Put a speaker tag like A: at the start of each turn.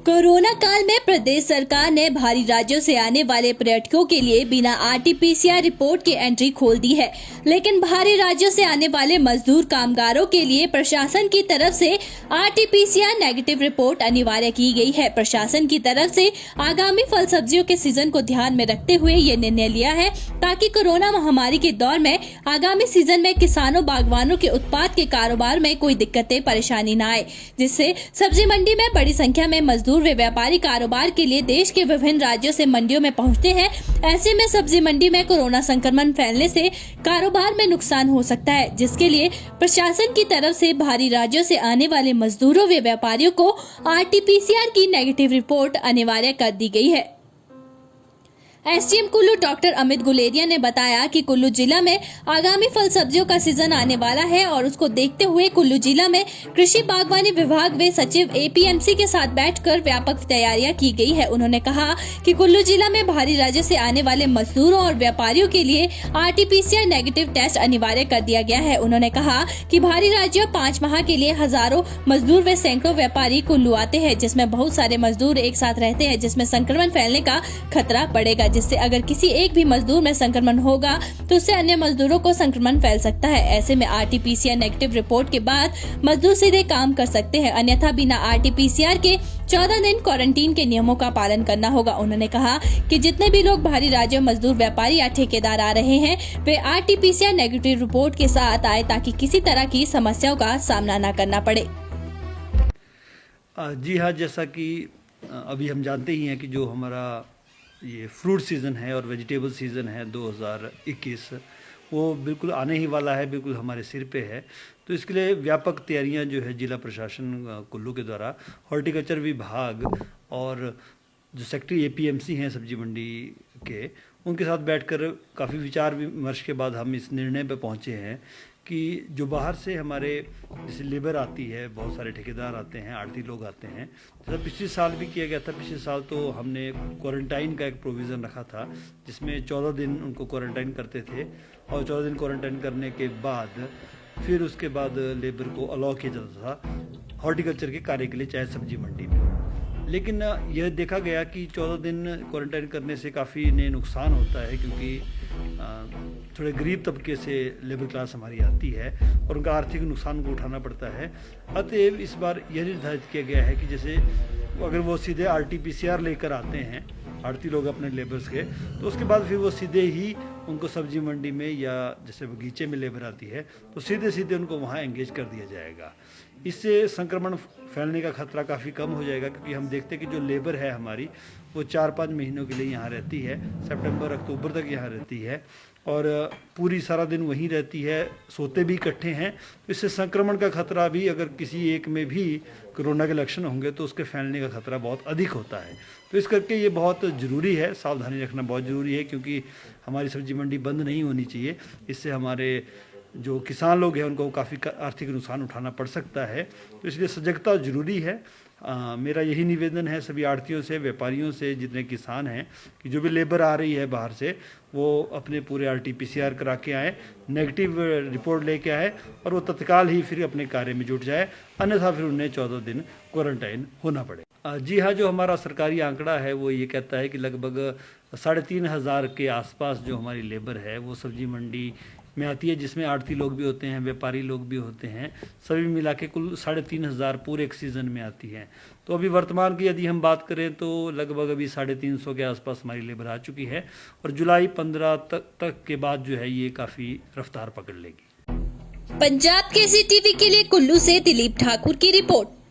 A: Corona काल में प्रदेश सरकार ने बाहरी राज्यों से आने वाले पर्यटकों के लिए बिना आरटीपीसीआर रिपोर्ट की एंट्री खोल दी है, लेकिन बाहरी राज्यों से आने वाले मजदूर कामगारों के लिए प्रशासन की तरफ से आरटीपीसीआर नेगेटिव रिपोर्ट अनिवार्य की गई है। प्रशासन की तरफ से आगामी फल सब्जियों के सीजन को ध्यान में रखते हुए ये निर्णय लिया है ताकि कोरोना महामारी के दौर में आगामी सीजन में किसानों बागवानों के उत्पाद के कारोबार में कोई दिक्कतें परेशानी न आए, जिससे सब्जी मंडी में बड़ी संख्या में मजदूर वे व्यापारी कारोबार के लिए देश के विभिन्न राज्यों से मंडियों में पहुंचते हैं। ऐसे में सब्जी मंडी में कोरोना संक्रमण फैलने से कारोबार में नुकसान हो सकता है, जिसके लिए प्रशासन की तरफ से बाहरी राज्यों से आने वाले मजदूरों व व्यापारियों को आरटीपीसीआर की नेगेटिव रिपोर्ट अनिवार्य कर दी गई है। एसडीएम कुल्लू डॉक्टर अमित गुलेरिया ने बताया कि कुल्लू जिला में आगामी फल सब्जियों का सीजन आने वाला है और उसको देखते हुए कुल्लू जिला में कृषि बागवानी विभाग व सचिव एपीएमसी के साथ बैठकर व्यापक तैयारियां की गई है। उन्होंने कहा कि कुल्लू जिला में बाहरी राज्यों से आने वाले मजदूरों और व्यापारियों के लिए आरटीपीसीआर नेगेटिव टेस्ट अनिवार्य कर दिया गया है। उन्होंने कहा कि बाहरी राज्यों 5 माह के लिए हजारों मजदूर व सैकड़ों व्यापारी कुल्लू आते हैं, जिसमें बहुत सारे मजदूर एक साथ रहते हैं, जिसमें संक्रमण फैलने का खतरा बढ़ेगा, जिससे अगर किसी एक भी मजदूर में संक्रमण होगा तो उससे अन्य मजदूरों को संक्रमण फैल सकता है। ऐसे में आरटीपीसीआर नेगेटिव रिपोर्ट के बाद मजदूर सीधे काम कर सकते हैं, अन्यथा बिना आरटीपीसीआर के 14 दिन क्वारंटीन के नियमों का पालन करना होगा। उन्होंने कहा कि जितने भी लोग बाहरी राज्यों मजदूर व्यापारी या ठेकेदार आ रहे हैं वे आरटीपीसीआर नेगेटिव रिपोर्ट के साथ आए ताकि किसी तरह की समस्याओं का सामना न करना पड़े।
B: जी हाँ, जैसा कि अभी हम जानते ही हैं कि जो हमारा ये फ्रूट सीज़न है और वेजिटेबल सीज़न है 2021 वो बिल्कुल आने ही वाला है, बिल्कुल हमारे सिर पे है। तो इसके लिए व्यापक तैयारियां जो है जिला प्रशासन कुल्लू के द्वारा हॉर्टिकल्चर विभाग और जो सेक्रेटरी एपीएमसी हैं सब्जी मंडी के, उनके साथ बैठकर काफ़ी विचार विमर्श के बाद हम इस निर्णय पे पहुंचे हैं कि जो बाहर से हमारे जैसे लेबर आती है, बहुत सारे ठेकेदार आते हैं, आड़ती लोग आते हैं, जैसा पिछले साल भी किया गया था। पिछले साल तो हमने क्वारंटाइन का एक प्रोविज़न रखा था जिसमें 14 दिन उनको क्वारंटाइन करते थे और 14 दिन क्वारंटाइन करने के बाद फिर उसके बाद लेबर को अलाउ किया जाता था हॉर्टिकल्चर के कार्य के लिए, चाहे सब्जी मंडी में। लेकिन यह देखा गया कि 14 दिन क्वारंटाइन करने से काफ़ी इन्हें नुकसान होता है, क्योंकि थोड़े गरीब तबके से लेबर क्लास हमारी आती है और उनका आर्थिक नुकसान को उठाना पड़ता है। अतएव इस बार यह निर्धारित किया गया है कि जैसे अगर वो सीधे आरटीपीसीआर लेकर आते हैं आड़ती लोग अपने लेबर्स के, तो उसके बाद फिर वो सीधे ही उनको सब्जी मंडी में या जैसे बगीचे में लेबर आती है तो सीधे सीधे उनको वहाँ एंगेज कर दिया जाएगा। इससे संक्रमण फैलने का खतरा काफ़ी कम हो जाएगा, क्योंकि हम देखते हैं कि जो लेबर है हमारी वो 4-5 महीनों के लिए यहाँ रहती है, सितंबर अक्टूबर तक यहाँ रहती है और पूरी सारा दिन वहीं रहती है, सोते भी इकट्ठे हैं। तो इससे संक्रमण का खतरा भी, अगर किसी एक में भी कोरोना के लक्षण होंगे तो उसके फैलने का खतरा बहुत अधिक होता है। तो इस करके ये बहुत ज़रूरी है, सावधानी रखना बहुत ज़रूरी है, क्योंकि हमारी सब्जी मंडी बंद नहीं होनी चाहिए। इससे हमारे जो किसान लोग हैं उनको काफ़ी आर्थिक नुकसान उठाना पड़ सकता है। तो इसलिए सजगता ज़रूरी है। मेरा यही निवेदन है सभी आड़तियों से, व्यापारियों से, जितने किसान हैं, कि जो भी लेबर आ रही है बाहर से वो अपने पूरे आरटीपीसीआर करा के आए, नेगेटिव रिपोर्ट लेके आए और वो तत्काल ही फिर अपने कार्य में जुट जाए, अन्यथा फिर उन्हें 14 दिन क्वारंटाइन होना पड़े। जी हाँ, जो हमारा सरकारी आंकड़ा है वो ये कहता है कि लगभग 3,500 के आसपास जो हमारी लेबर है वो सब्जी मंडी में आती है, जिसमें आड़ती लोग भी होते हैं, व्यापारी लोग भी होते हैं, सभी मिला के कुल 3,500 पूरे एक सीज़न में आती हैं। तो अभी वर्तमान की यदि हम बात करें तो लगभग अभी 350 के आसपास हमारी लेबर आ चुकी है और जुलाई 15 तक के बाद जो है ये काफ़ी रफ्तार पकड़ लेगी।
A: पंजाब केसरी टीवी के लिए कुल्लू से दिलीप ठाकुर की रिपोर्ट।